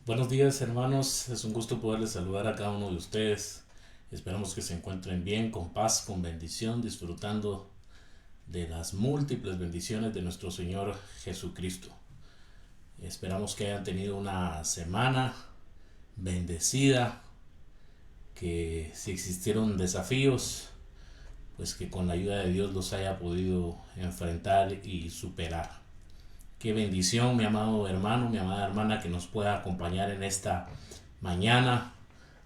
Buenos días, hermanos, es un gusto poderles saludar a cada uno de ustedes. Esperamos que se encuentren bien, con paz, con bendición, disfrutando de las múltiples bendiciones de nuestro Señor Jesucristo. Esperamos que hayan tenido una semana bendecida, que si existieron desafíos, pues que con la ayuda de Dios los haya podido enfrentar y superar. Qué bendición, mi amado hermano, mi amada hermana, que nos pueda acompañar en esta mañana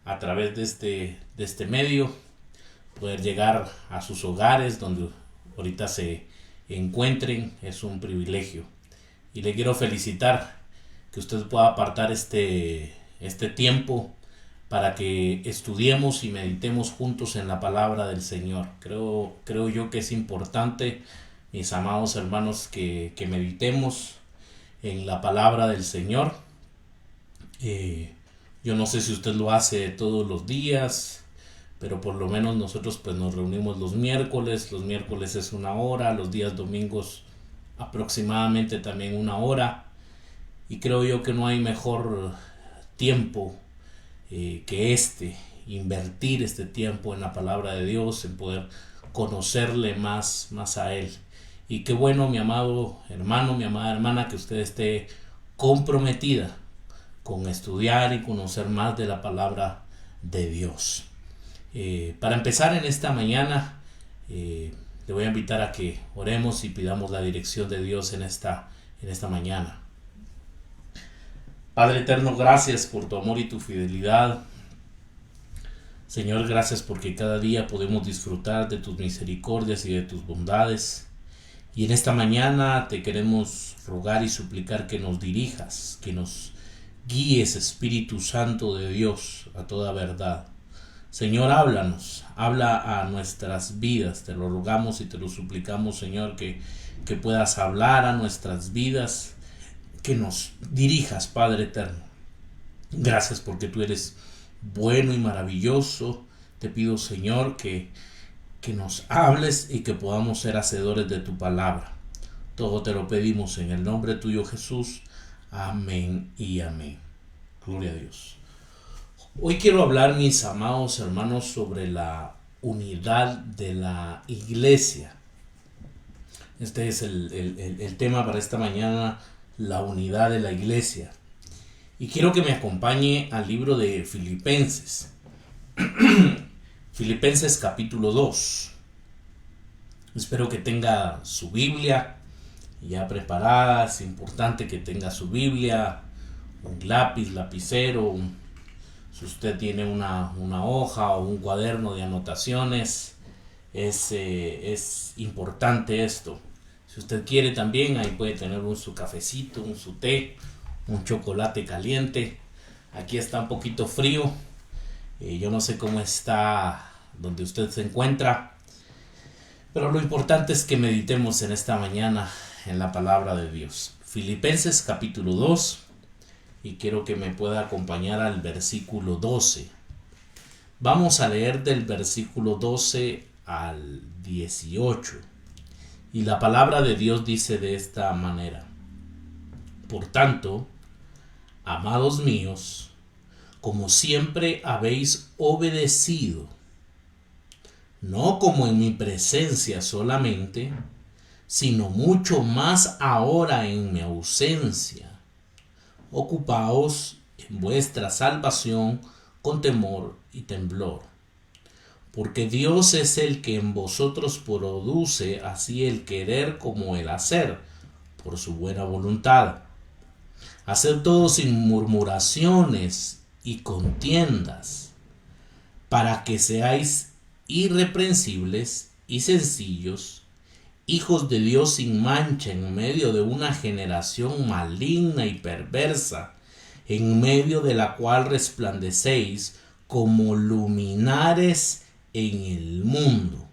a través de este medio, poder llegar a sus hogares donde ahorita se encuentren. Es un privilegio y le quiero felicitar que usted pueda apartar este tiempo para que estudiemos y meditemos juntos en la palabra del Señor. Creo yo que es importante, mis amados hermanos, que meditemos en la palabra del Señor. Yo no sé si usted lo hace todos los días, pero por lo menos nosotros pues nos reunimos los miércoles es 1 hora, los días domingos aproximadamente también 1 hora, y creo yo que no hay mejor tiempo que invertir este tiempo en la palabra de Dios, en poder conocerle más a Él. Y qué bueno, mi amado hermano, mi amada hermana, que usted esté comprometida con estudiar y conocer más de la palabra de Dios. Para empezar en esta mañana, le voy a invitar a que oremos y pidamos la dirección de Dios en esta mañana. Padre eterno, gracias por tu amor y tu fidelidad. Señor, gracias porque cada día podemos disfrutar de tus misericordias y de tus bondades. Y en esta mañana te queremos rogar y suplicar que nos dirijas, que nos guíes, Espíritu Santo de Dios, a toda verdad. Señor, háblanos, habla a nuestras vidas, te lo rogamos y te lo suplicamos, Señor, que puedas hablar a nuestras vidas, que nos dirijas, Padre eterno. Gracias porque tú eres bueno y maravilloso. Te pido, Señor, que nos hables y que podamos ser hacedores de tu palabra. Todo te lo pedimos en el nombre tuyo, Jesús. Amén y amén. Gloria a Dios. Hoy quiero hablar, mis amados hermanos, sobre la unidad de la iglesia. Este es el tema para esta mañana, la unidad de la iglesia. Y quiero que me acompañe al libro de Filipenses. Filipenses capítulo 2. Espero que tenga su Biblia ya preparada. Es importante que tenga su Biblia, un lápiz, lapicero, si usted tiene una hoja o un cuaderno de anotaciones, es importante esto. Si usted quiere también, ahí puede tener su cafecito, su té, un chocolate caliente. Aquí está un poquito frío. Yo no sé cómo está donde usted se encuentra, pero lo importante es que meditemos en esta mañana en la palabra de Dios. Filipenses capítulo 2, y quiero que me pueda acompañar al versículo 12. Vamos a leer del versículo 12 al 18. Y la palabra de Dios dice de esta manera: Por tanto, amados míos, como siempre habéis obedecido, no como en mi presencia solamente, sino mucho más ahora en mi ausencia, ocupaos en vuestra salvación con temor y temblor. Porque Dios es el que en vosotros produce así el querer como el hacer, por su buena voluntad. Haced todo sin murmuraciones y contiendas, para que seáis irreprensibles y sencillos, hijos de Dios sin mancha en medio de una generación maligna y perversa, en medio de la cual resplandecéis como luminares en el mundo,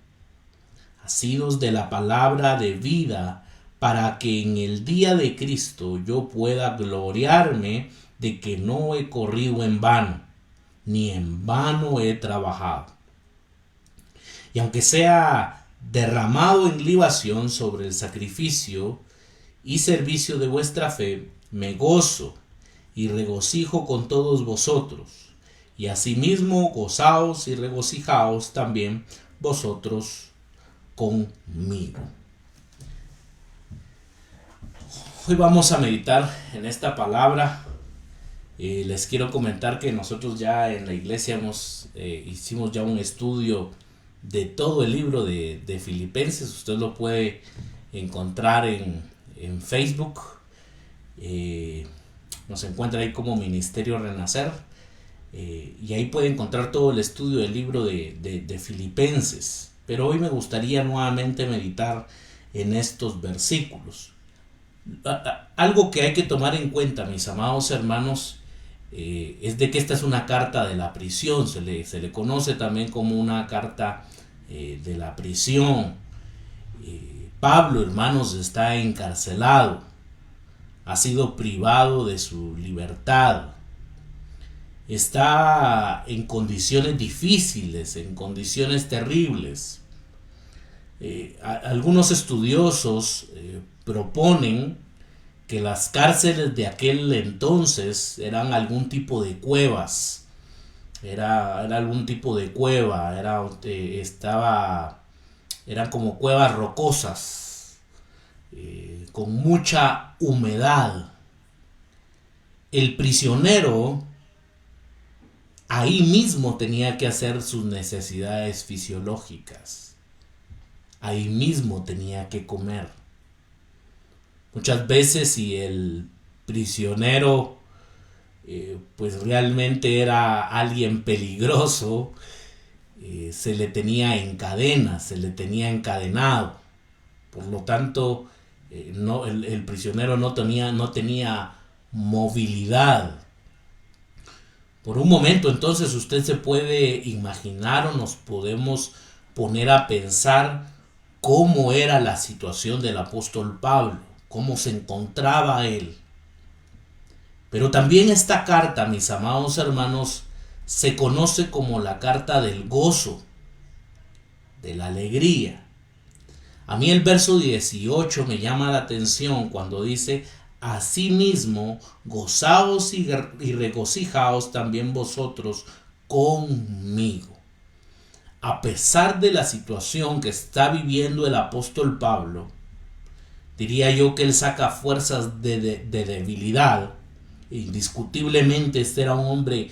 asidos de la palabra de vida, para que en el día de Cristo yo pueda gloriarme de que no he corrido en vano, ni en vano he trabajado. Y aunque sea derramado en libación sobre el sacrificio y servicio de vuestra fe, me gozo y regocijo con todos vosotros, y asimismo gozaos y regocijaos también vosotros conmigo. Hoy vamos a meditar en esta palabra. Les quiero comentar que nosotros ya en la iglesia hicimos ya un estudio de todo el libro de Filipenses. Usted lo puede encontrar en Facebook. Nos encuentra ahí como Ministerio Renacer. Y ahí puede encontrar todo el estudio del libro de Filipenses. Pero hoy me gustaría nuevamente meditar en estos versículos. Algo que hay que tomar en cuenta, mis amados hermanos, es de que esta es una carta de la prisión. Se le conoce también como una carta de la prisión. Pablo, hermanos, está encarcelado, ha sido privado de su libertad, está en condiciones difíciles, en condiciones terribles. Algunos estudiosos proponen que las cárceles de aquel entonces eran algún tipo de cuevas. Era algún tipo de cueva, eran como cuevas rocosas, con mucha humedad. El prisionero ahí mismo tenía que hacer sus necesidades fisiológicas. Ahí mismo tenía que comer. Muchas veces, si el prisionero pues realmente era alguien peligroso, se le tenía en cadenas, se le tenía encadenado. Por lo tanto, el prisionero no tenía movilidad. Por un momento, entonces, usted se puede imaginar o nos podemos poner a pensar cómo era la situación del apóstol Pablo, cómo se encontraba él. Pero también esta carta, mis amados hermanos, se conoce como la carta del gozo, de la alegría. A mí el verso 18 me llama la atención cuando dice: asimismo, gozaos y regocijaos también vosotros conmigo. A pesar de la situación que está viviendo el apóstol Pablo, diría yo que él saca fuerzas de debilidad. Indiscutiblemente este era un hombre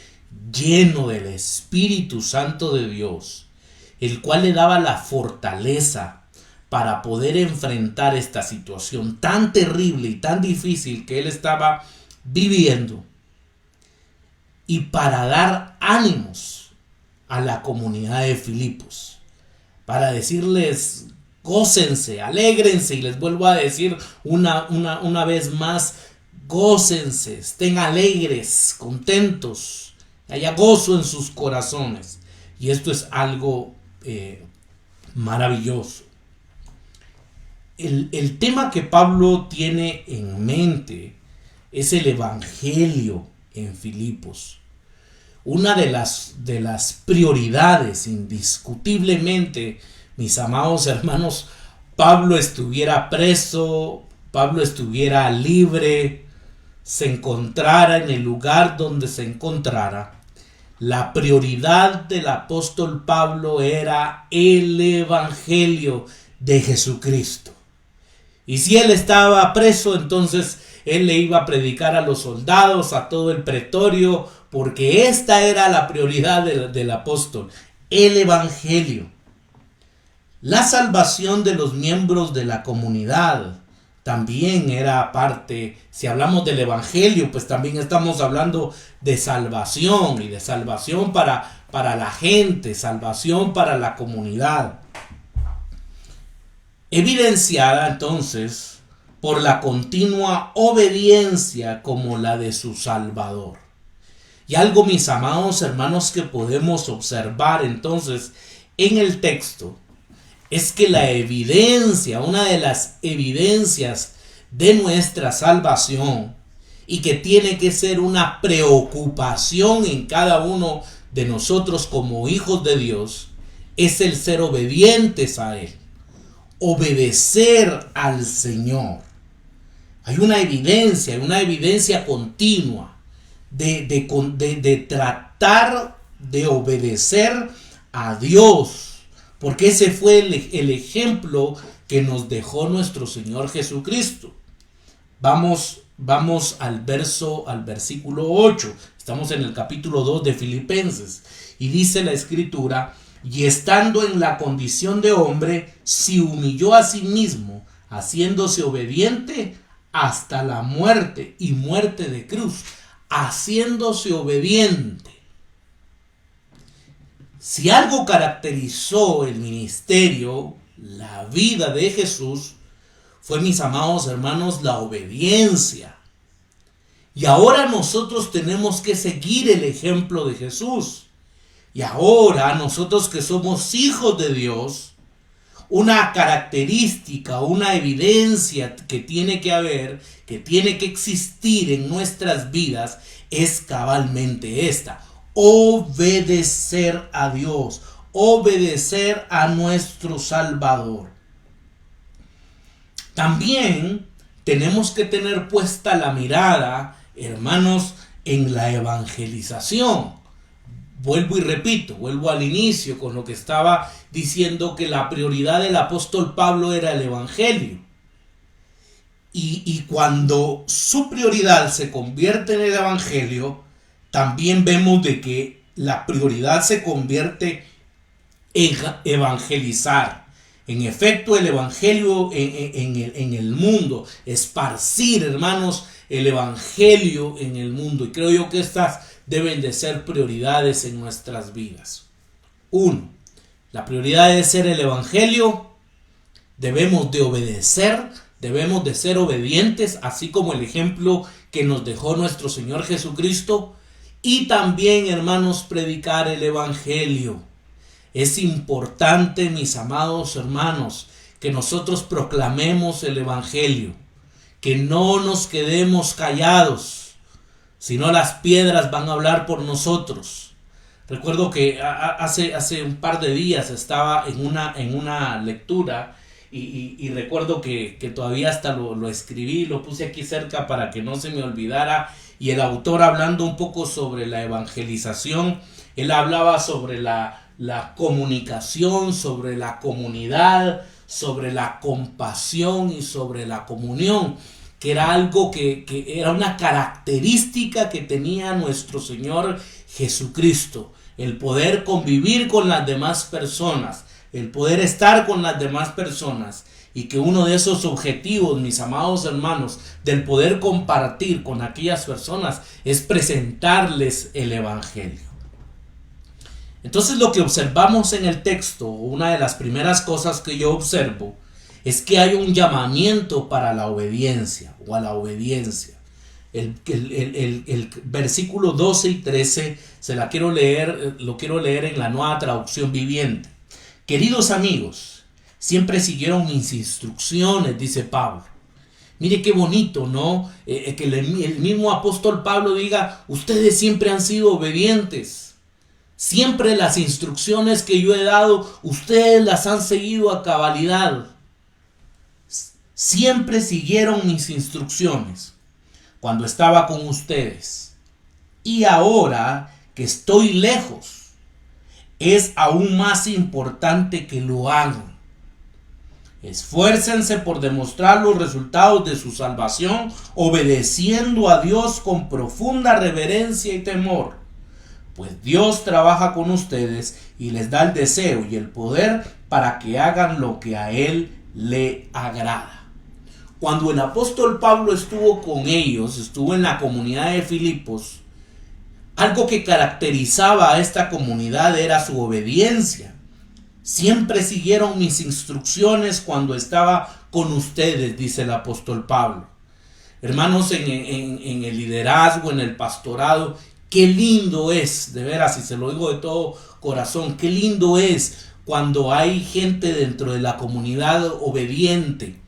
lleno del Espíritu Santo de Dios, el cual le daba la fortaleza para poder enfrentar esta situación tan terrible y tan difícil que él estaba viviendo, y para dar ánimos a la comunidad de Filipos, para decirles: gócense, alégrense. Y les vuelvo a decir una vez más: gócense, estén alegres, contentos, haya gozo en sus corazones. Y esto es algo maravilloso. El tema que Pablo tiene en mente es el evangelio en Filipos. Una de las prioridades, indiscutiblemente, mis amados hermanos, Pablo estuviera preso, Pablo estuviera libre, se encontrara en el lugar donde se encontrara, la prioridad del apóstol Pablo era el evangelio de Jesucristo. Y si él estaba preso, entonces él le iba a predicar a los soldados, a todo el pretorio, porque esta era la prioridad del apóstol, el evangelio. La salvación de los miembros de la comunidad también era parte. Si hablamos del evangelio, pues también estamos hablando de salvación, y de salvación para la gente, salvación para la comunidad. Evidenciada entonces por la continua obediencia como la de su Salvador. Y algo, mis amados hermanos, que podemos observar entonces en el texto es que la evidencia, una de las evidencias de nuestra salvación, y que tiene que ser una preocupación en cada uno de nosotros como hijos de Dios, es el ser obedientes a Él, obedecer al Señor. Hay una evidencia continua de tratar de obedecer a Dios, porque ese fue el ejemplo que nos dejó nuestro Señor Jesucristo. Vamos al versículo 8. Estamos en el capítulo 2 de Filipenses. Y dice la Escritura: y estando en la condición de hombre, se humilló a sí mismo, haciéndose obediente hasta la muerte, y muerte de cruz. Haciéndose obediente. Si algo caracterizó el ministerio, la vida de Jesús, fue, mis amados hermanos, la obediencia. Y ahora nosotros tenemos que seguir el ejemplo de Jesús. Y ahora nosotros, que somos hijos de Dios, una característica, una evidencia que tiene que haber, que tiene que existir en nuestras vidas, es cabalmente esta: obedecer a Dios, obedecer a nuestro Salvador. También tenemos que tener puesta la mirada, hermanos, en la evangelización. Vuelvo y repito, vuelvo al inicio con lo que estaba diciendo, que la prioridad del apóstol Pablo era el evangelio. Y cuando su prioridad se convierte en el evangelio, también vemos de que la prioridad se convierte en evangelizar. En efecto, el evangelio en el mundo, esparcir, hermanos, el evangelio en el mundo. Y creo yo que estas deben de ser prioridades en nuestras vidas. 1. La prioridad debe ser el evangelio. Debemos de obedecer, debemos de ser obedientes, así como el ejemplo que nos dejó nuestro Señor Jesucristo. Y también, hermanos, predicar el evangelio. Es importante, mis amados hermanos, que nosotros proclamemos el evangelio, que no nos quedemos callados, sino las piedras van a hablar por nosotros. Recuerdo que hace un par de días estaba en una lectura y recuerdo que todavía hasta lo escribí, lo puse aquí cerca para que no se me olvidara, y el autor, hablando un poco sobre la evangelización, él hablaba sobre la comunicación, sobre la comunidad, sobre la compasión y sobre la comunión, que era algo que era una característica que tenía nuestro Señor Jesucristo: el poder convivir con las demás personas, el poder estar con las demás personas. Y que uno de esos objetivos, mis amados hermanos, del poder compartir con aquellas personas, es presentarles el evangelio. Entonces, lo que observamos en el texto, una de las primeras cosas que yo observo, es que hay un llamamiento para la obediencia, o a la obediencia. El versículo 12 y 13 lo quiero leer en la Nueva Traducción Viviente. Queridos amigos, siempre siguieron mis instrucciones, dice Pablo. Mire qué bonito, ¿no? Que el mismo apóstol Pablo diga: ustedes siempre han sido obedientes. Siempre las instrucciones que yo he dado, ustedes las han seguido a cabalidad. Siempre siguieron mis instrucciones cuando estaba con ustedes. Y ahora que estoy lejos, es aún más importante que lo hagan. Esfuércense por demostrar los resultados de su salvación, obedeciendo a Dios con profunda reverencia y temor. Pues Dios trabaja con ustedes y les da el deseo y el poder para que hagan lo que a Él le agrada. Cuando el apóstol Pablo estuvo con ellos, estuvo en la comunidad de Filipos, algo que caracterizaba a esta comunidad era su obediencia. Siempre siguieron mis instrucciones cuando estaba con ustedes, dice el apóstol Pablo. Hermanos, en el liderazgo, en el pastorado, qué lindo es, de veras, y se lo digo de todo corazón, qué lindo es cuando hay gente dentro de la comunidad obediente,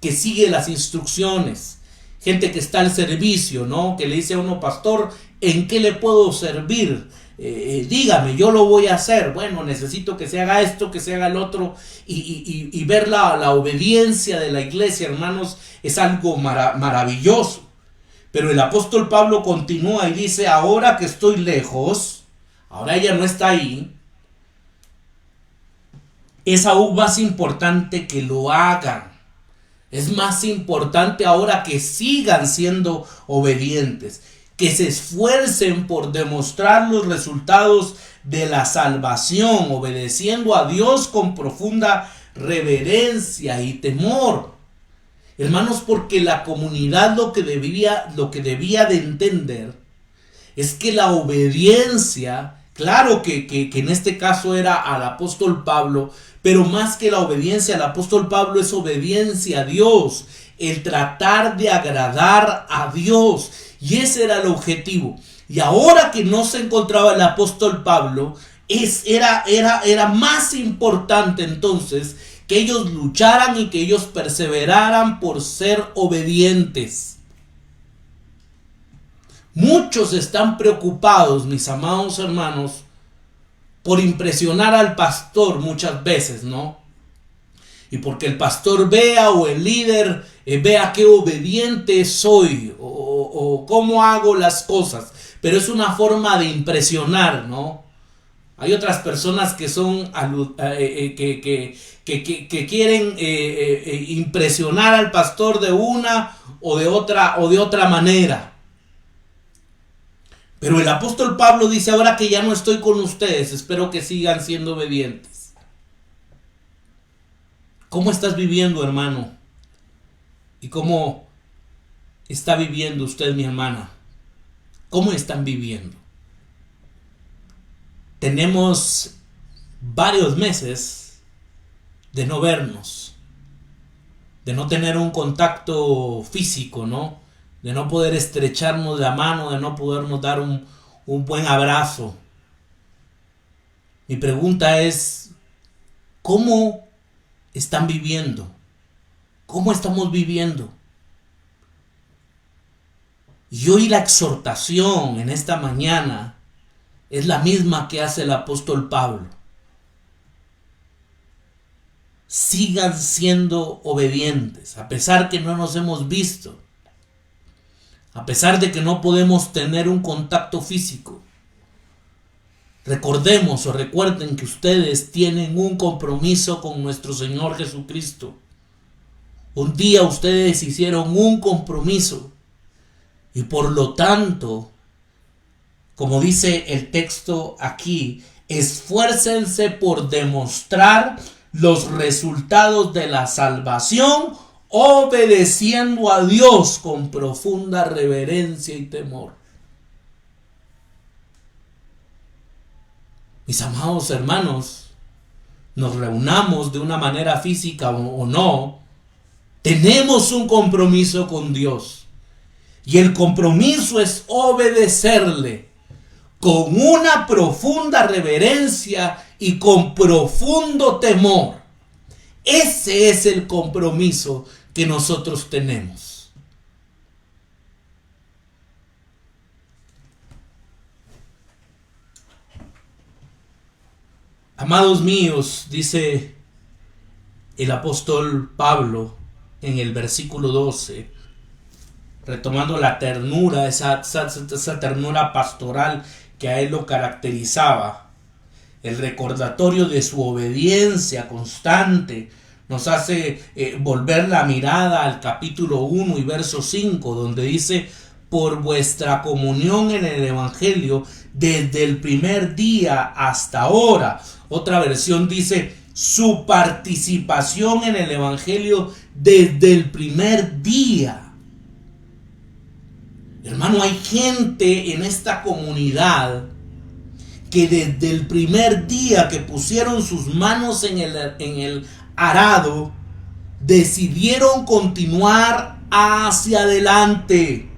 que sigue las instrucciones, gente que está al servicio, ¿no? Que le dice a uno, pastor, ¿en qué le puedo servir? Dígame, yo lo voy a hacer. Bueno, necesito que se haga esto, que se haga el otro, y ver la obediencia de la iglesia, hermanos, es algo maravilloso. Pero el apóstol Pablo continúa y dice, ahora que estoy lejos, ahora ella no está ahí, es aún más importante que lo hagan. Es más importante ahora que sigan siendo obedientes, que se esfuercen por demostrar los resultados de la salvación, obedeciendo a Dios con profunda reverencia y temor. Hermanos, porque la comunidad lo que debía de entender es que la obediencia, claro que en este caso era al apóstol Pablo, pero más que la obediencia al apóstol Pablo es obediencia a Dios, el tratar de agradar a Dios, y ese era el objetivo. Y ahora que no se encontraba el apóstol Pablo, era más importante entonces que ellos lucharan y que ellos perseveraran por ser obedientes. Muchos están preocupados, mis amados hermanos, por impresionar al pastor muchas veces, ¿no? Y porque el pastor vea o el líder vea qué obediente soy o cómo hago las cosas. Pero es una forma de impresionar, ¿no? Hay otras personas que son que quieren impresionar al pastor de una o de otra manera. Pero el apóstol Pablo dice, ahora que ya no estoy con ustedes, espero que sigan siendo obedientes. ¿Cómo estás viviendo, hermano? ¿Y cómo está viviendo usted, mi hermana? ¿Cómo están viviendo? Tenemos varios meses de no vernos, de no tener un contacto físico, ¿no? De no poder estrecharnos la mano, de no podernos dar un buen abrazo. Mi pregunta es, ¿cómo están viviendo? ¿Cómo estamos viviendo? Y hoy la exhortación en esta mañana es la misma que hace el apóstol Pablo. Sigan siendo obedientes, a pesar que no nos hemos visto, a pesar de que no podemos tener un contacto físico. Recordemos o recuerden que ustedes tienen un compromiso con nuestro Señor Jesucristo. Un día ustedes hicieron un compromiso y por lo tanto, como dice el texto aquí, esfuércense por demostrar los resultados de la salvación, obedeciendo a Dios con profunda reverencia y temor. Mis amados hermanos, nos reunamos de una manera física o no, tenemos un compromiso con Dios. Y el compromiso es obedecerle con una profunda reverencia y con profundo temor. Ese es el compromiso que nosotros tenemos. Amados míos, dice el apóstol Pablo en el versículo 12, retomando la ternura, esa ternura pastoral que a él lo caracterizaba, el recordatorio de su obediencia constante nos hace volver la mirada al capítulo 1 y verso 5, donde dice: por vuestra comunión en el Evangelio desde el primer día hasta ahora. Otra versión dice: su participación en el Evangelio desde el primer día. Hermano, hay gente en esta comunidad que desde el primer día que pusieron sus manos en el arado, decidieron continuar hacia adelante.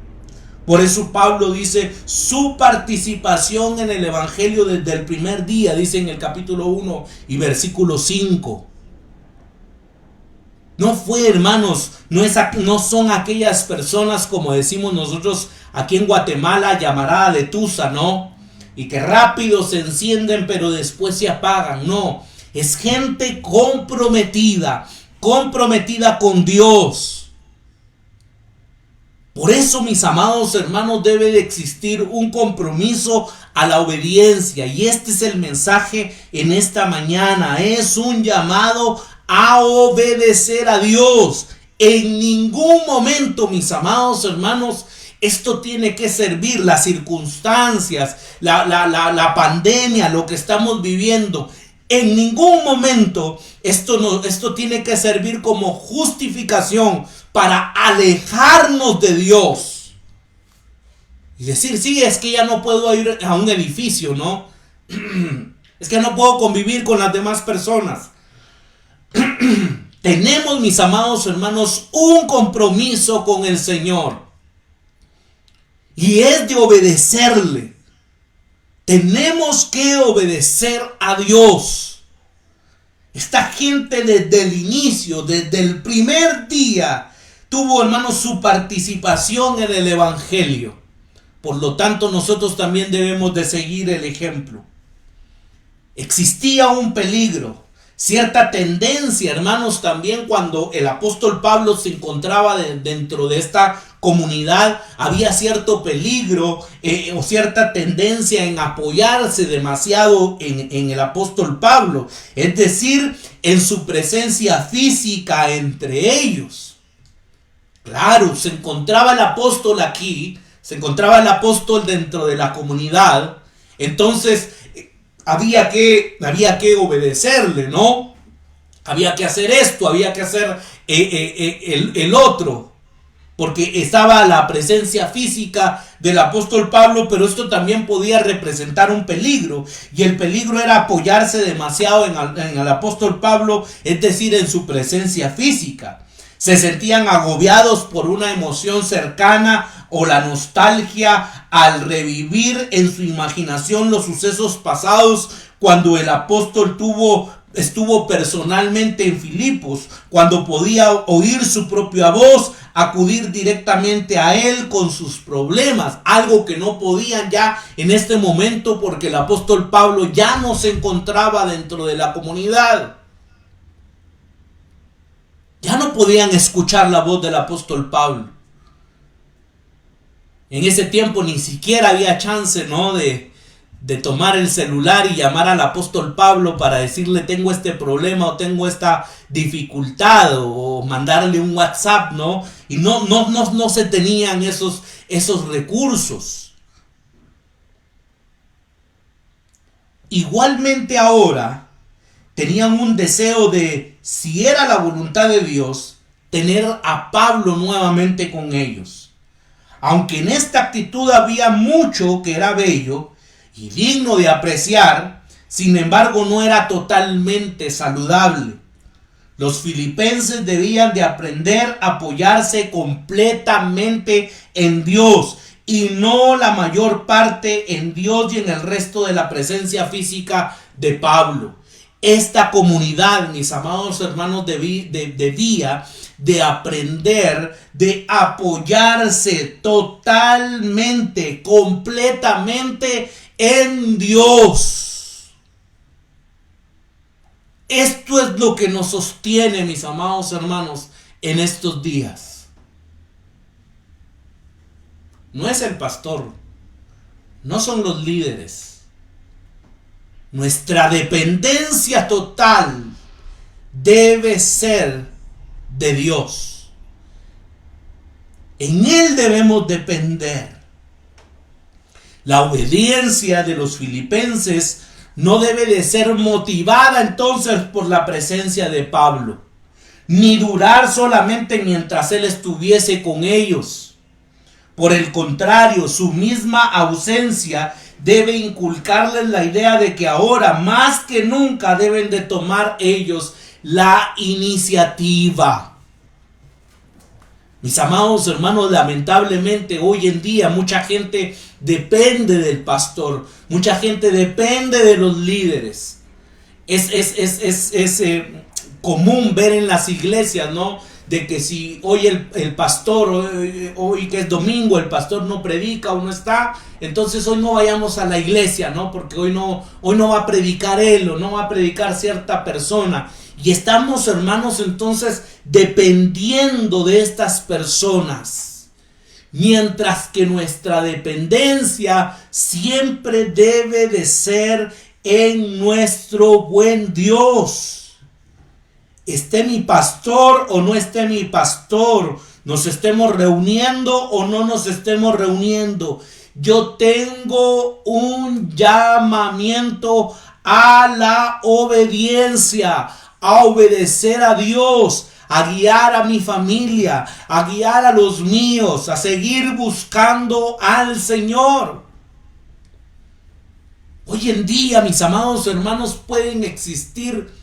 Por eso Pablo dice: su participación en el Evangelio desde el primer día, dice en el capítulo 1 y versículo 5. No fue, hermanos, no son aquellas personas, como decimos nosotros aquí en Guatemala, llamarada de tusa, ¿no? Y que rápido se encienden pero después se apagan. No, es gente comprometida con Dios. Por eso, mis amados hermanos, debe de existir un compromiso a la obediencia. Y este es el mensaje en esta mañana. Es un llamado a obedecer a Dios. En ningún momento, mis amados hermanos, esto tiene que servir, las circunstancias, la pandemia, lo que estamos viviendo. En ningún momento esto tiene que servir como justificación para alejarnos de Dios. Y decir: sí, es que ya no puedo ir a un edificio, ¿no? Es que no puedo convivir con las demás personas. Tenemos, mis amados hermanos, un compromiso con el Señor. Y es de obedecerle. Tenemos que obedecer a Dios. Esta gente desde el inicio, desde el primer día, tuvo, hermanos, su participación en el Evangelio. Por lo tanto, nosotros también debemos de seguir el ejemplo. Existía un peligro, cierta tendencia, hermanos, también cuando el apóstol Pablo se encontraba dentro de esta comunidad. Había cierto peligro o cierta tendencia en apoyarse demasiado en el apóstol Pablo, es decir, en su presencia física entre ellos. Claro, se encontraba el apóstol aquí, se encontraba el apóstol dentro de la comunidad, entonces había que obedecerle, ¿no? Había que hacer esto, había que hacer el otro, porque estaba la presencia física del apóstol Pablo, pero esto también podía representar un peligro, y el peligro era apoyarse demasiado en el apóstol Pablo, es decir, en su presencia física. Se sentían agobiados por una emoción cercana o la nostalgia al revivir en su imaginación los sucesos pasados cuando el apóstol estuvo personalmente en Filipos, cuando podía oír su propia voz, acudir directamente a él con sus problemas, algo que no podían ya en este momento porque el apóstol Pablo ya no se encontraba dentro de la comunidad. Ya no podían escuchar la voz del apóstol Pablo. En ese tiempo ni siquiera había chance, ¿no?, de tomar el celular y llamar al apóstol Pablo para decirle: tengo este problema o tengo esta dificultad, o mandarle un WhatsApp, ¿no? Y no se tenían esos recursos. Igualmente ahora tenían un deseo de, si era la voluntad de Dios, tener a Pablo nuevamente con ellos. Aunque en esta actitud había mucho que era bello y digno de apreciar, sin embargo no era totalmente saludable. Los filipenses debían de aprender a apoyarse completamente en Dios, y no la mayor parte en Dios y en el resto de la presencia física de Pablo. Esta comunidad, mis amados hermanos, debía de aprender de apoyarse totalmente, completamente en Dios. Esto es lo que nos sostiene, mis amados hermanos, en estos días. No es el pastor, no son los líderes. Nuestra dependencia total debe ser de Dios. En Él debemos depender. La obediencia de los filipenses no debe de ser motivada entonces por la presencia de Pablo, ni durar solamente mientras él estuviese con ellos. Por el contrario, su misma ausencia debe inculcarles la idea de que ahora más que nunca deben de tomar ellos la iniciativa. Mis amados hermanos, lamentablemente hoy en día mucha gente depende del pastor, mucha gente depende de los líderes. Es común ver en las iglesias, ¿no? De que si hoy el pastor, hoy que es domingo, el pastor no predica o no está, entonces hoy no vayamos a la iglesia, ¿no? Porque hoy no va a predicar él o no va a predicar cierta persona. Y estamos, hermanos, entonces dependiendo de estas personas. Mientras que nuestra dependencia siempre debe de ser en nuestro buen Dios. Esté mi pastor o no esté mi pastor, nos estemos reuniendo o no nos estemos reuniendo, yo tengo un llamamiento a la obediencia, a obedecer a Dios, a guiar a mi familia, a guiar a los míos, a seguir buscando al Señor. Hoy en día, mis amados hermanos, pueden existir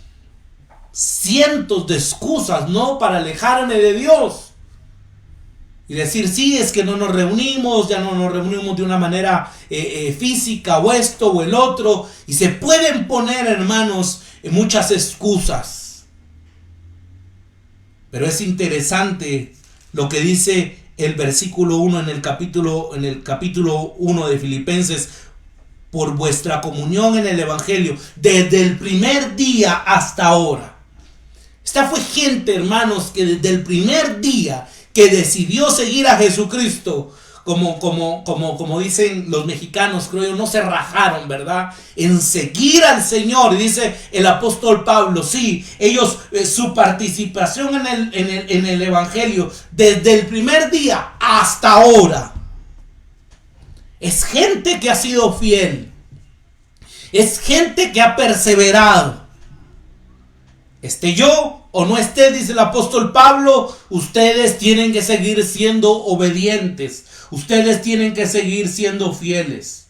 cientos de excusas, ¿no?, para alejarme de Dios. Y decir, sí, es que no nos reunimos, ya no nos reunimos de una manera física, o esto o el otro. Y se pueden poner, hermanos, muchas excusas. Pero es interesante lo que dice el versículo 1 en el capítulo 1 de Filipenses: por vuestra comunión en el Evangelio, desde el primer día hasta ahora. Esta fue gente, hermanos, que desde el primer día que decidió seguir a Jesucristo, como dicen los mexicanos, creo yo, no se rajaron, ¿verdad?, en seguir al Señor. Y dice el apóstol Pablo, sí, ellos, su participación en el Evangelio, desde el primer día hasta ahora. Es gente que ha sido fiel. Es gente que ha perseverado. Esté yo o no esté, dice el apóstol Pablo, ustedes tienen que seguir siendo obedientes. Ustedes tienen que seguir siendo fieles.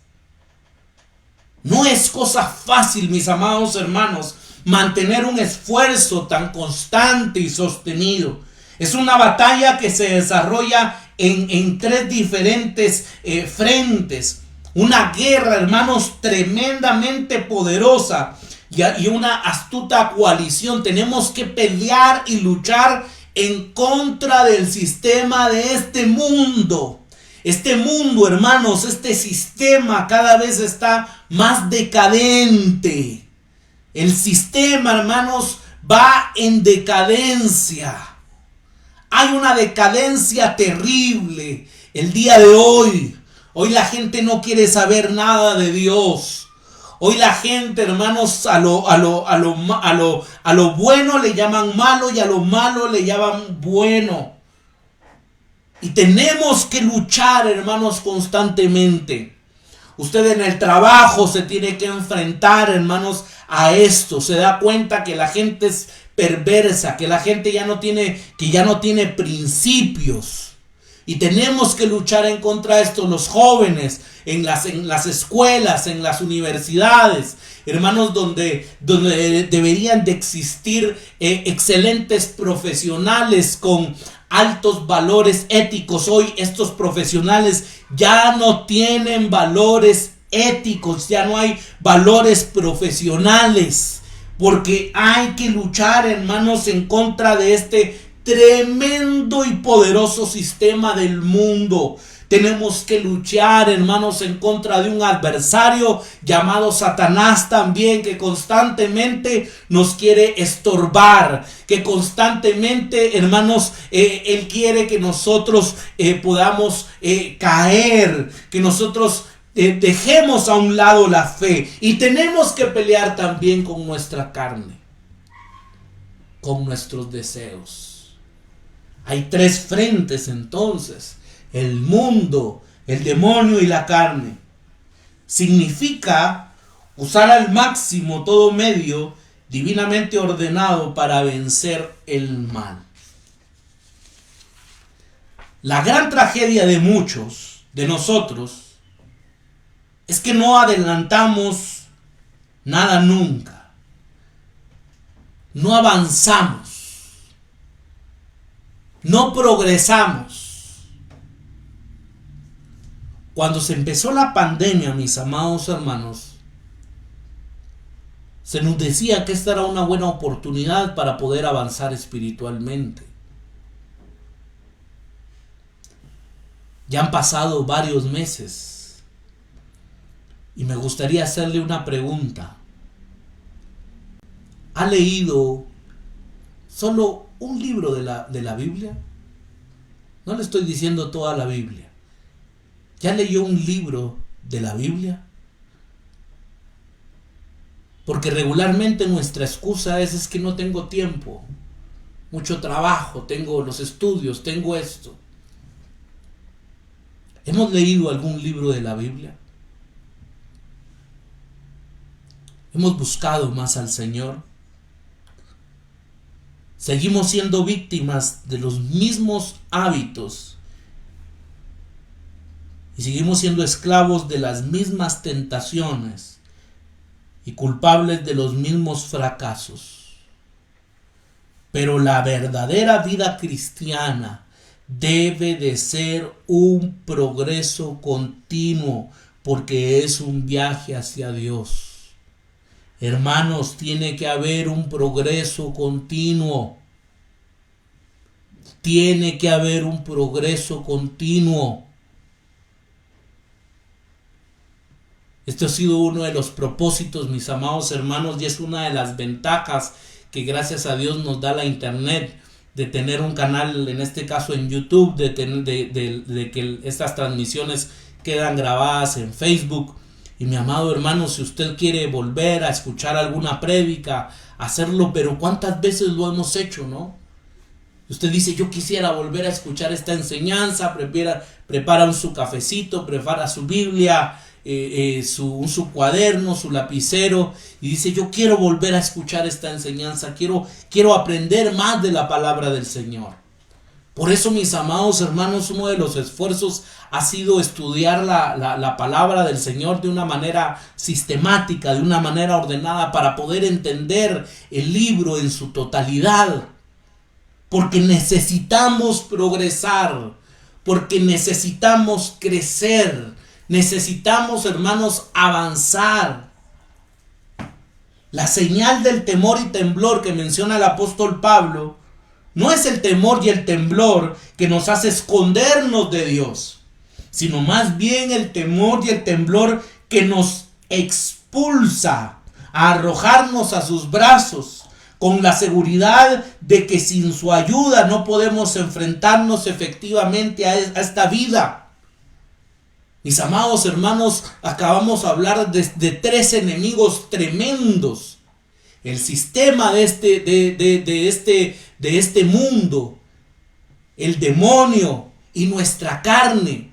No es cosa fácil, mis amados hermanos, mantener un esfuerzo tan constante y sostenido. Es una batalla que se desarrolla en tres diferentes frentes. Una guerra, hermanos, tremendamente poderosa y una astuta coalición. Tenemos que pelear y luchar en contra del sistema de este mundo. Este mundo, hermanos, este sistema cada vez está más decadente. El sistema, hermanos, va en decadencia. Hay una decadencia terrible el día de hoy. Hoy la gente no quiere saber nada de Dios. Hoy la gente, hermanos, a lo bueno le llaman malo y a lo malo le llaman bueno. Y tenemos que luchar, hermanos, constantemente. Usted en el trabajo se tiene que enfrentar, hermanos, a esto. Se da cuenta que la gente es perversa, que la gente ya no tiene principios. Y tenemos que luchar en contra de esto. Los jóvenes en las escuelas, en las universidades, hermanos, donde deberían de existir excelentes profesionales con altos valores éticos. Hoy estos profesionales ya no tienen valores éticos, ya no hay valores profesionales, porque hay que luchar, hermanos, en contra de este tremendo y poderoso sistema del mundo. Tenemos que luchar, hermanos, en contra de un adversario llamado Satanás también, que constantemente nos quiere estorbar, que constantemente, hermanos, él quiere que nosotros podamos caer, que nosotros dejemos a un lado la fe, y tenemos que pelear también con nuestra carne. con nuestros deseos. Hay tres frentes entonces: el mundo, el demonio y la carne. Significa usar al máximo todo medio divinamente ordenado para vencer el mal. La gran tragedia de muchos de nosotros es que no adelantamos nada nunca. No avanzamos. No progresamos. Cuando se empezó la pandemia, mis amados hermanos, se nos decía que esta era una buena oportunidad para poder avanzar espiritualmente. Ya han pasado varios meses y me gustaría hacerle una pregunta. ¿Ha leído solo un libro de la Biblia? No le estoy diciendo toda la Biblia. ¿Ya leyó un libro de la Biblia? Porque regularmente nuestra excusa es que no tengo tiempo, mucho trabajo, tengo los estudios, tengo esto. ¿Hemos leído algún libro de la Biblia? ¿Hemos buscado más al Señor? Seguimos siendo víctimas de los mismos hábitos y seguimos siendo esclavos de las mismas tentaciones y culpables de los mismos fracasos. Pero la verdadera vida cristiana debe de ser un progreso continuo, porque es un viaje hacia Dios. Hermanos, tiene que haber un progreso continuo. Tiene que haber un progreso continuo. Este ha sido uno de los propósitos, mis amados hermanos, y es una de las ventajas que gracias a Dios nos da la internet, de tener un canal, en este caso en YouTube, de que estas transmisiones quedan grabadas en Facebook. Y mi amado hermano, si usted quiere volver a escuchar alguna prédica, hacerlo, pero ¿cuántas veces lo hemos hecho, no? Usted dice, yo quisiera volver a escuchar esta enseñanza, prepara su cafecito, prepara su Biblia, su cuaderno, su lapicero, y dice, yo quiero volver a escuchar esta enseñanza, quiero aprender más de la palabra del Señor. Por eso, mis amados hermanos, uno de los esfuerzos ha sido estudiar la palabra del Señor de una manera sistemática, de una manera ordenada, para poder entender el libro en su totalidad. Porque necesitamos progresar, porque necesitamos crecer, necesitamos, hermanos, avanzar. La señal del temor y temblor que menciona el apóstol Pablo no es el temor y el temblor que nos hace escondernos de Dios, sino más bien el temor y el temblor que nos expulsa a arrojarnos a sus brazos, con la seguridad de que sin su ayuda no podemos enfrentarnos efectivamente a esta vida. Mis amados hermanos, acabamos de hablar de tres enemigos tremendos. El sistema de este mundo, el demonio y nuestra carne.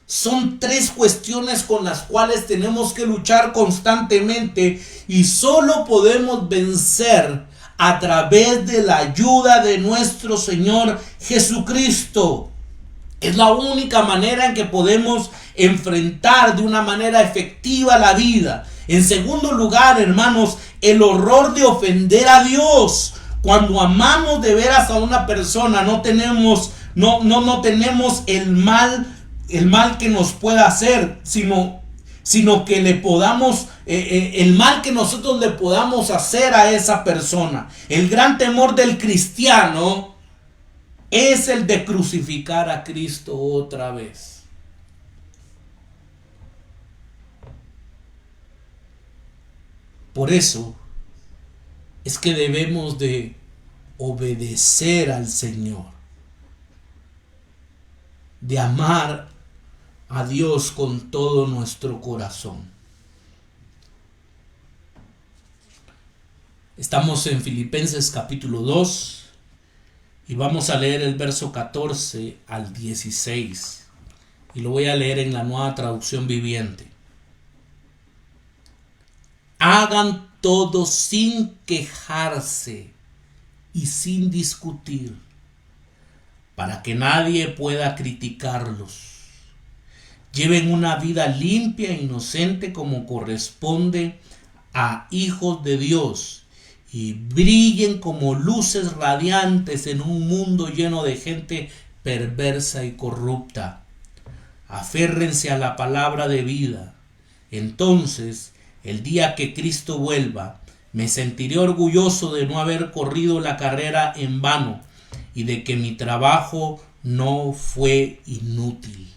Son tres cuestiones con las cuales tenemos que luchar constantemente y solo podemos vencer a través de la ayuda de nuestro Señor Jesucristo. Es la única manera en que podemos enfrentar de una manera efectiva la vida. En segundo lugar, hermanos, el horror de ofender a Dios. Cuando amamos de veras a una persona, no tenemos el mal que nos pueda hacer, sino que le podamos, el mal que nosotros le podamos hacer a esa persona. El gran temor del cristiano es el de crucificar a Cristo otra vez. Por eso es que debemos de obedecer al Señor, de amar a Dios con todo nuestro corazón. Estamos en Filipenses capítulo 2 y vamos a leer el verso 14 al 16 y lo voy a leer en la Nueva Traducción Viviente. Hagan todo sin quejarse y sin discutir, para que nadie pueda criticarlos. Lleven una vida limpia e inocente como corresponde a hijos de Dios y brillen como luces radiantes en un mundo lleno de gente perversa y corrupta. Aférrense a la palabra de vida. Entonces, el día que Cristo vuelva, me sentiré orgulloso de no haber corrido la carrera en vano y de que mi trabajo no fue inútil.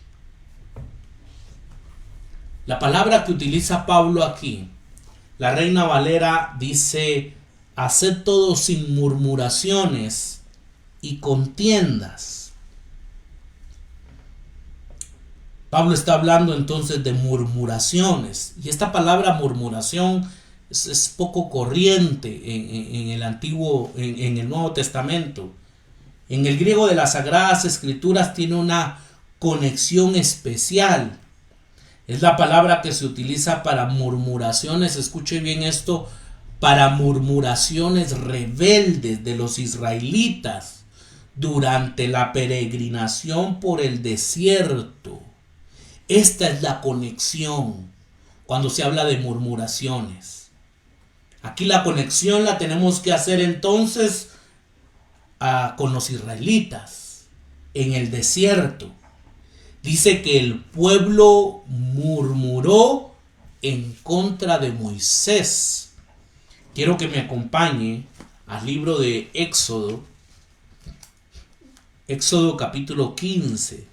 La palabra que utiliza Pablo aquí, la Reina Valera dice: haced todo sin murmuraciones y contiendas. Pablo está hablando entonces de murmuraciones, y esta palabra murmuración es poco corriente en el Nuevo Testamento. En el griego de las Sagradas Escrituras tiene una conexión especial. Es la palabra que se utiliza para murmuraciones, escuche bien esto, para murmuraciones rebeldes de los israelitas durante la peregrinación por el desierto. Esta es la conexión cuando se habla de murmuraciones. Aquí la conexión la tenemos que hacer entonces con los israelitas en el desierto. Dice que el pueblo murmuró en contra de Moisés. Quiero que me acompañe al libro de Éxodo, Éxodo capítulo 15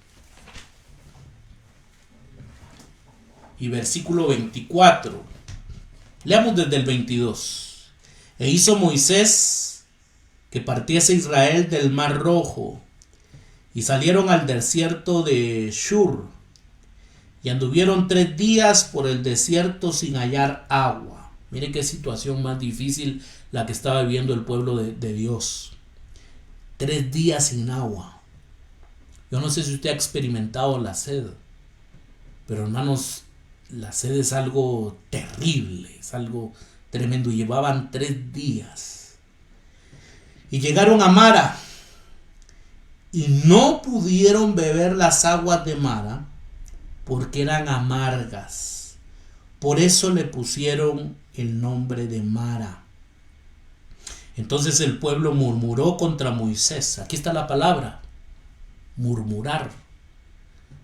y versículo 24. Leamos desde el 22. E hizo Moisés que partiese Israel del Mar Rojo, y salieron al desierto de Shur, y anduvieron 3 días por el desierto sin hallar agua. Miren qué situación más difícil la que estaba viviendo el pueblo de Dios. 3 días sin agua. Yo no sé si usted ha experimentado la sed, pero hermanos, la sed es algo terrible, es algo tremendo. Llevaban 3 días. Y llegaron a Mara, y no pudieron beber las aguas de Mara, porque eran amargas. Por eso le pusieron el nombre de Mara. Entonces el pueblo murmuró contra Moisés. Aquí está la palabra, murmurar.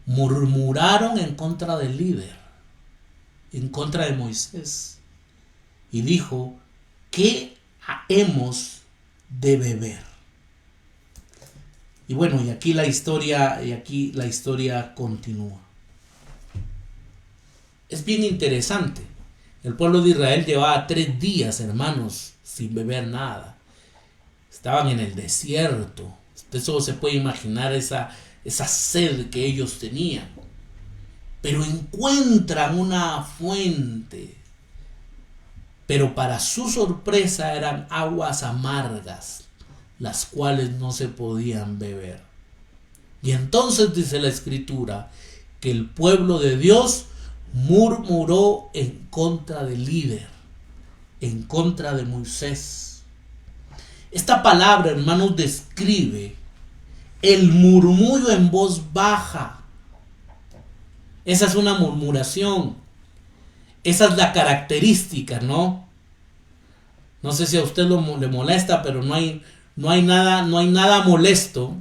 Murmuraron en contra del líder, en contra de Moisés. Y dijo: ¿qué hemos de beber? Y bueno, y aquí la historia continúa. Es bien interesante. El pueblo de Israel llevaba 3 días, hermanos, sin beber nada. Estaban en el desierto. Usted solo se puede imaginar esa sed que ellos tenían. Pero encuentran una fuente. Pero para su sorpresa eran aguas amargas, las cuales no se podían beber. Y entonces dice la Escritura que el pueblo de Dios murmuró en contra del líder, en contra de Moisés. Esta palabra, hermanos, describe el murmullo en voz baja. Esa es una murmuración. Esa es la característica, ¿no? No sé si a usted le molesta, pero no hay nada molesto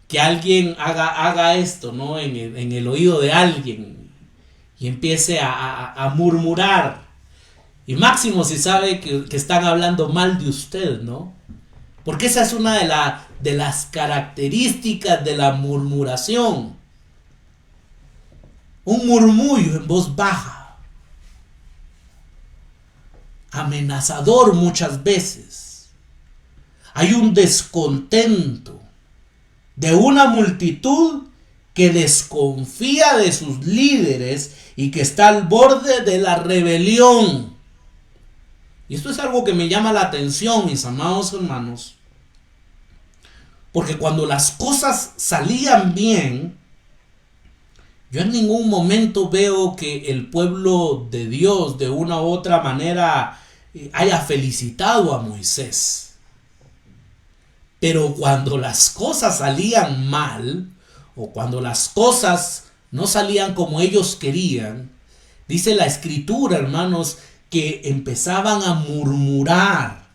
que alguien haga esto, ¿no? En el oído de alguien y empiece a murmurar. Y máximo si sabe que están hablando mal de usted, ¿no? Porque esa es una de las características de la murmuración. Un murmullo en voz baja, amenazador muchas veces. Hay un descontento de una multitud que desconfía de sus líderes y que está al borde de la rebelión. Y esto es algo que me llama la atención, mis amados hermanos, porque cuando las cosas salían bien, yo en ningún momento veo que el pueblo de Dios de una u otra manera haya felicitado a Moisés. Pero cuando las cosas salían mal, o cuando las cosas no salían como ellos querían, dice la escritura, hermanos, que empezaban a murmurar.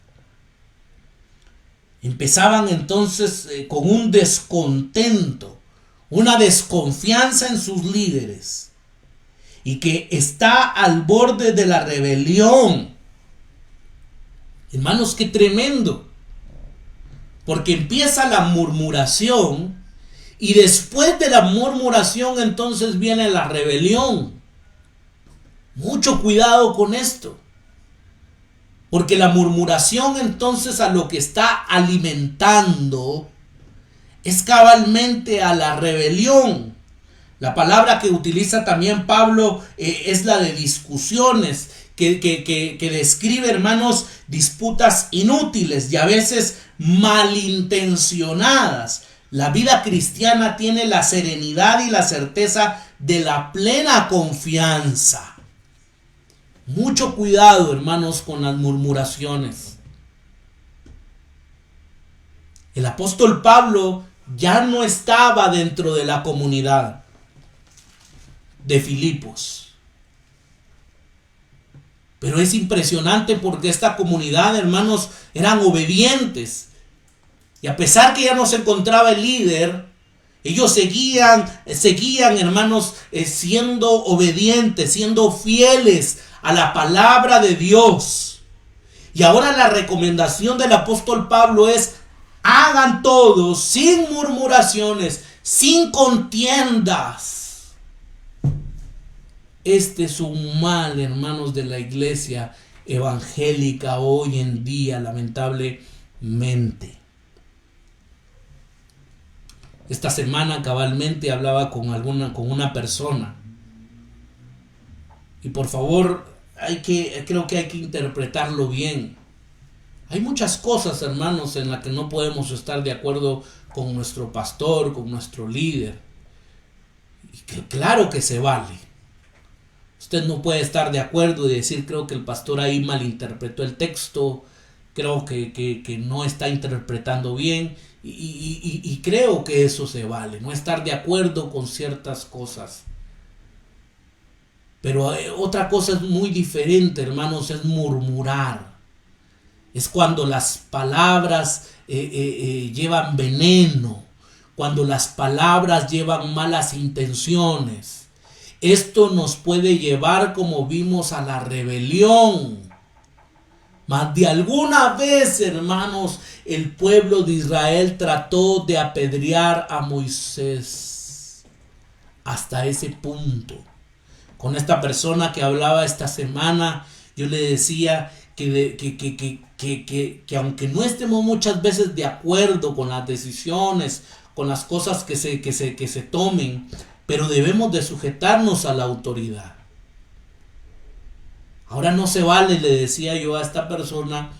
Empezaban entonces con un descontento, una desconfianza en sus líderes, y que está al borde de la rebelión. Hermanos, qué tremendo, porque empieza la murmuración y después de la murmuración entonces viene la rebelión. Mucho cuidado con esto, porque la murmuración entonces a lo que está alimentando es cabalmente a la rebelión. La palabra que utiliza también Pablo es la de discusiones, que describe, hermanos, disputas inútiles y a veces malintencionadas. La vida cristiana tiene la serenidad y la certeza de la plena confianza. Mucho cuidado, hermanos, con las murmuraciones. El apóstol Pablo ya no estaba dentro de la comunidad de Filipos. Pero es impresionante porque esta comunidad, hermanos, eran obedientes. Y a pesar que ya no se encontraba el líder, ellos seguían, hermanos, siendo obedientes, siendo fieles a la palabra de Dios. Y ahora la recomendación del apóstol Pablo es: hagan todo sin murmuraciones, sin contiendas. Este es un mal, hermanos, de la iglesia evangélica hoy en día, lamentablemente. Esta semana cabalmente hablaba con una persona. Y por favor, creo que hay que interpretarlo bien. Hay muchas cosas, hermanos, en las que no podemos estar de acuerdo con nuestro pastor, con nuestro líder. Y claro que se vale. Usted no puede estar de acuerdo y decir: creo que el pastor ahí malinterpretó el texto, creo que no está interpretando bien, y creo que eso se vale, no estar de acuerdo con ciertas cosas. Pero otra cosa es muy diferente, hermanos, es murmurar. Es cuando las palabras llevan veneno, cuando las palabras llevan malas intenciones. Esto nos puede llevar, como vimos, a la rebelión. Mas de alguna vez, hermanos, el pueblo de Israel trató de apedrear a Moisés hasta ese punto. Con esta persona que hablaba esta semana, yo le decía que aunque no estemos muchas veces de acuerdo con las decisiones, con las cosas que se tomen, pero debemos de sujetarnos a la autoridad. Ahora no se vale, le decía yo a esta persona,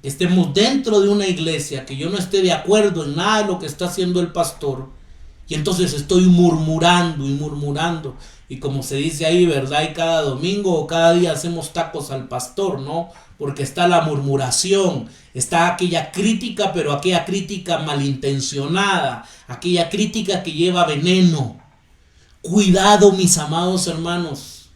que estemos dentro de una iglesia, que yo no esté de acuerdo en nada de lo que está haciendo el pastor, y entonces estoy murmurando y murmurando. Y como se dice ahí, ¿verdad? Y cada domingo o cada día hacemos tacos al pastor, ¿no? Porque está la murmuración, está aquella crítica, pero aquella crítica malintencionada, aquella crítica que lleva veneno. Cuidado, mis amados hermanos.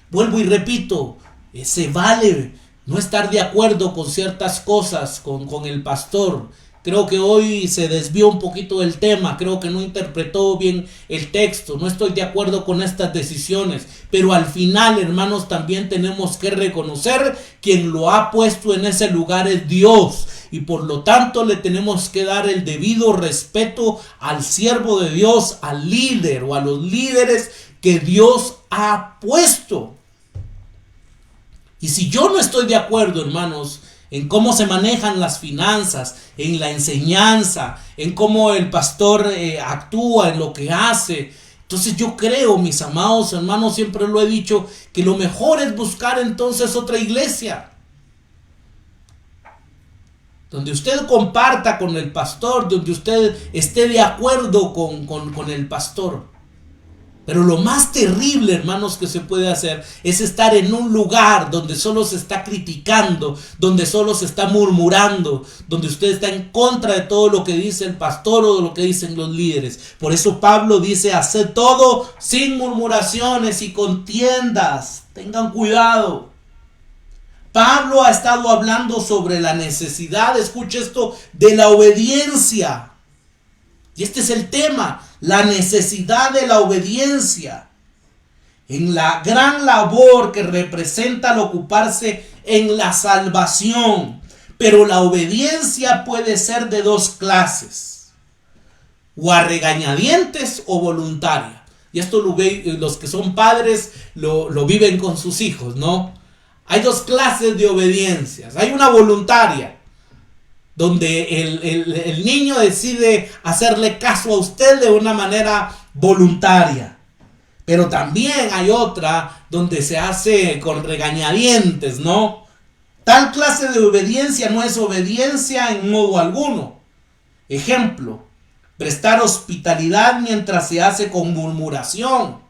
Vuelvo y repito, se vale no estar de acuerdo con ciertas cosas con el pastor. Creo que hoy se desvió un poquito del tema, creo que no interpretó bien el texto, no estoy de acuerdo con estas decisiones, pero al final, hermanos, también tenemos que reconocer quien lo ha puesto en ese lugar es Dios, y por lo tanto le tenemos que dar el debido respeto al siervo de Dios, al líder o a los líderes que Dios ha puesto. Y si yo no estoy de acuerdo, hermanos, en cómo se manejan las finanzas, en la enseñanza, en cómo el pastor actúa, en lo que hace, Entonces yo creo, mis amados hermanos, siempre lo he dicho, que lo mejor es buscar entonces otra iglesia, donde usted comparta con el pastor, donde usted esté de acuerdo con el pastor. Pero lo más terrible, hermanos, que se puede hacer es estar en un lugar donde solo se está criticando, donde solo se está murmurando, donde usted está en contra de todo lo que dice el pastor o de lo que dicen los líderes. Por eso Pablo dice: haced todo sin murmuraciones y contiendas. Tengan cuidado. Pablo ha estado hablando sobre la necesidad, escuche esto, de la obediencia. Y este es el tema, la necesidad de la obediencia en la gran labor que representa el ocuparse en la salvación. Pero la obediencia puede ser de dos clases: o a regañadientes o voluntaria. Y esto los que son padres lo viven con sus hijos, ¿no? Hay dos clases de obediencias. Hay una voluntaria, donde el niño decide hacerle caso a usted de una manera voluntaria. Pero también hay otra donde se hace con regañadientes, ¿no? Tal clase de obediencia no es obediencia en modo alguno. Ejemplo: prestar hospitalidad mientras se hace con murmuración.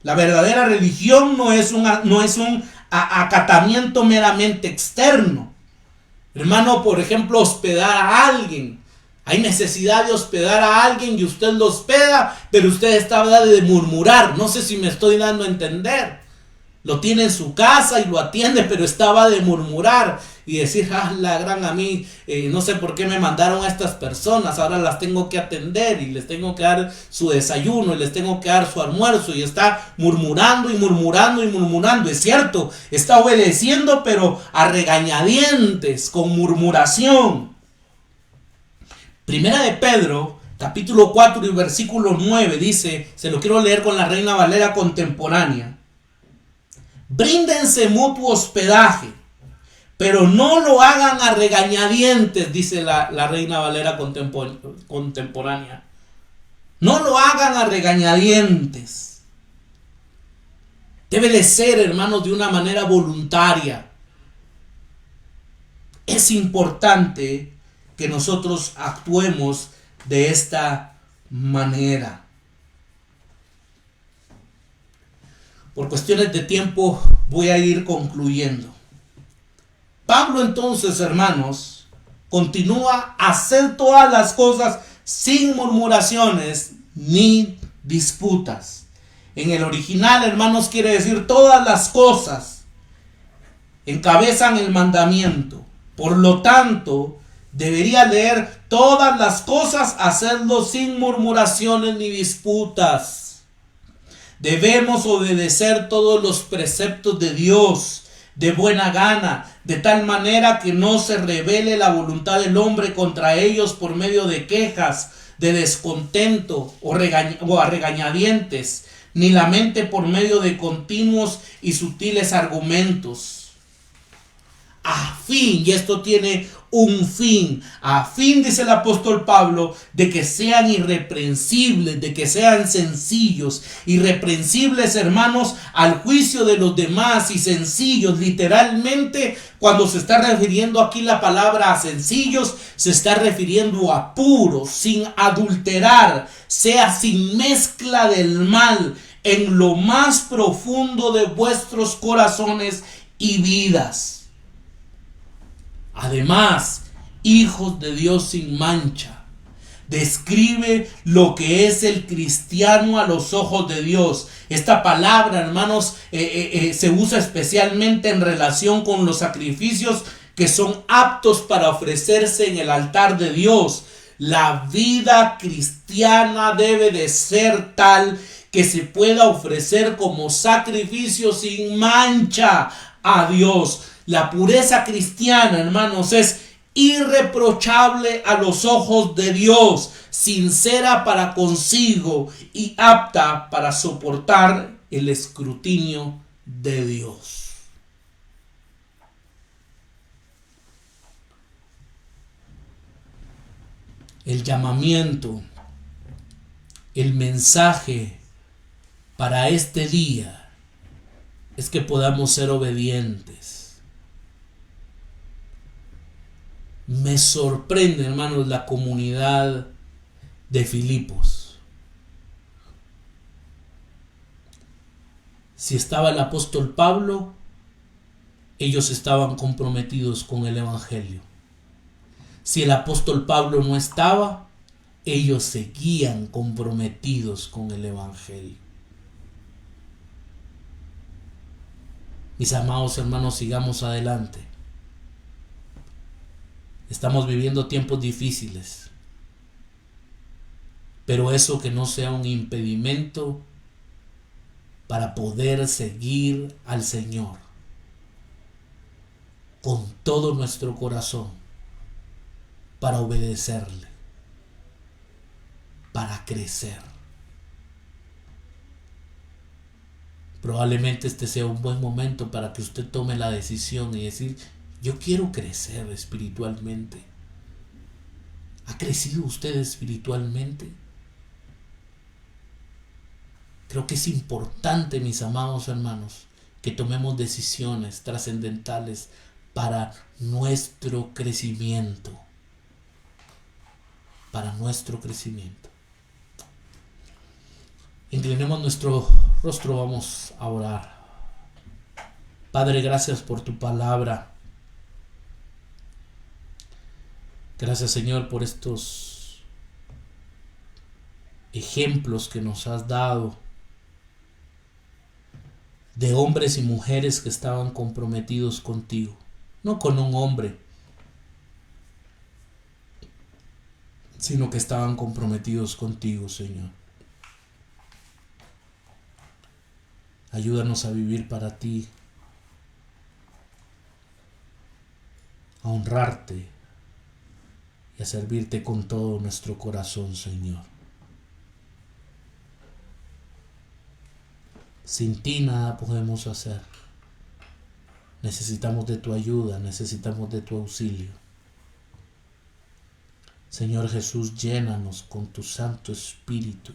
La verdadera religión no es un acatamiento meramente externo. Hermano, por ejemplo, hospedar a alguien. Hay necesidad de hospedar a alguien y usted lo hospeda, pero usted está hablando de murmurar. No sé si me estoy dando a entender. Lo tiene en su casa y lo atiende, pero estaba de murmurar y decir: la gran, a mí no sé por qué me mandaron a estas personas, ahora las tengo que atender y les tengo que dar su desayuno y les tengo que dar su almuerzo, y está murmurando y murmurando y murmurando. Es cierto, está obedeciendo, pero a regañadientes, con murmuración. Primera de Pedro, capítulo 4 y versículo 9 dice, se lo quiero leer con la Reina Valera contemporánea: bríndense mutuo hospedaje, pero no lo hagan a regañadientes, dice la Reina Valera contemporánea. No lo hagan a regañadientes. Debe de ser, hermanos, de una manera voluntaria. Es importante que nosotros actuemos de esta manera. Por cuestiones de tiempo voy a ir concluyendo. Pablo entonces, hermanos, continúa: hacer todas las cosas sin murmuraciones ni disputas. En el original, hermanos, quiere decir todas las cosas encabezan el mandamiento. Por lo tanto, debería leer todas las cosas, hacerlo sin murmuraciones ni disputas. Debemos obedecer todos los preceptos de Dios de buena gana, de tal manera que no se revele la voluntad del hombre contra ellos por medio de quejas, de descontento o a regañadientes, ni la mente por medio de continuos y sutiles argumentos. A fin, y esto tiene un fin, a fin, dice el apóstol Pablo, de que sean irreprensibles, de que sean sencillos, irreprensibles, hermanos, al juicio de los demás, y sencillos, literalmente, cuando se está refiriendo aquí la palabra a sencillos, se está refiriendo a puros, sin adulterar, sea sin mezcla del mal, en lo más profundo de vuestros corazones y vidas. Además, hijos de Dios sin mancha. Describe lo que es el cristiano a los ojos de Dios. Esta palabra, hermanos, se usa especialmente en relación con los sacrificios que son aptos para ofrecerse en el altar de Dios. La vida cristiana debe de ser tal que se pueda ofrecer como sacrificio sin mancha a Dios. La pureza cristiana, hermanos, es irreprochable a los ojos de Dios, sincera para consigo y apta para soportar el escrutinio de Dios. El llamamiento El mensaje para este día es que podamos ser obedientes. Me sorprende, hermanos, la comunidad de Filipos. Si estaba el apóstol Pablo, ellos estaban comprometidos con el evangelio. Si el apóstol Pablo no estaba, ellos seguían comprometidos con el evangelio. Mis amados hermanos, sigamos adelante. Estamos viviendo tiempos difíciles, pero eso que no sea un impedimento para poder seguir al Señor con todo nuestro corazón, para obedecerle, para crecer. Probablemente este sea un buen momento para que usted tome la decisión y decir: yo quiero crecer espiritualmente. ¿Ha crecido usted espiritualmente? Creo que es importante, mis amados hermanos, que tomemos decisiones trascendentales para nuestro crecimiento. Para nuestro crecimiento. Inclinemos nuestro rostro, vamos a orar. Padre, gracias por tu palabra. Gracias, Señor, por estos ejemplos que nos has dado de hombres y mujeres que estaban comprometidos contigo, no con un hombre, sino que estaban comprometidos contigo, Señor. Ayúdanos a vivir para ti, a honrarte y a servirte con todo nuestro corazón, Señor. Sin ti nada podemos hacer. Necesitamos de tu ayuda, necesitamos de tu auxilio. Señor Jesús, llénanos con tu Santo Espíritu.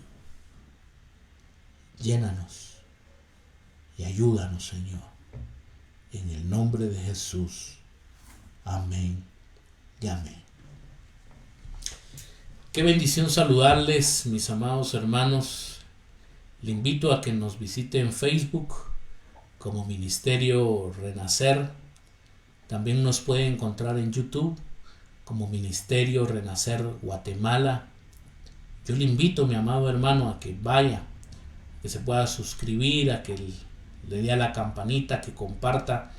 Llénanos y ayúdanos, Señor. En el nombre de Jesús. Amén y amén. Qué bendición saludarles, mis amados hermanos. Le invito a que nos visite en Facebook como Ministerio Renacer. También nos puede encontrar en YouTube como Ministerio Renacer Guatemala. Yo le invito, mi amado hermano, a que vaya, que se pueda suscribir, a que le dé a la campanita, que comparta,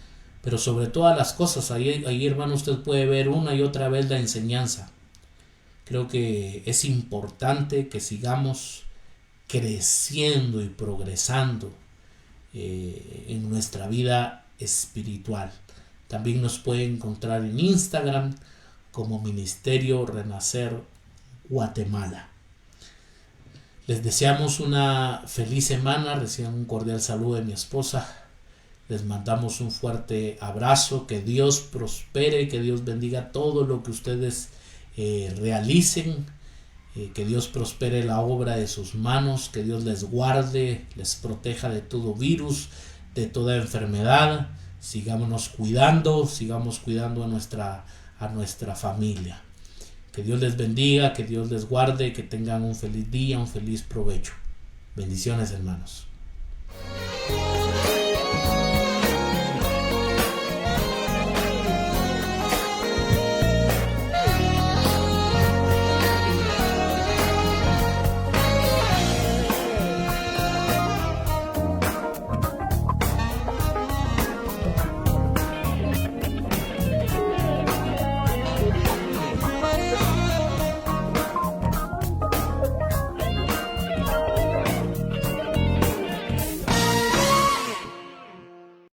pero sobre todas las cosas, ahí hermano, usted puede ver una y otra vez la enseñanza. Creo que es importante que sigamos creciendo y progresando en nuestra vida espiritual. También nos puede encontrar en Instagram como Ministerio Renacer Guatemala. Les deseamos una feliz semana. Reciban un cordial saludo de mi esposa. Les mandamos un fuerte abrazo. Que Dios prospere, que Dios bendiga todo lo que ustedes realicen. Que Dios prospere la obra de sus manos, que Dios les guarde, les proteja de todo virus, de toda enfermedad. Sigamos cuidando a nuestra familia. Que Dios les bendiga, que Dios les guarde, que tengan un feliz día, un feliz provecho. Bendiciones, hermanos.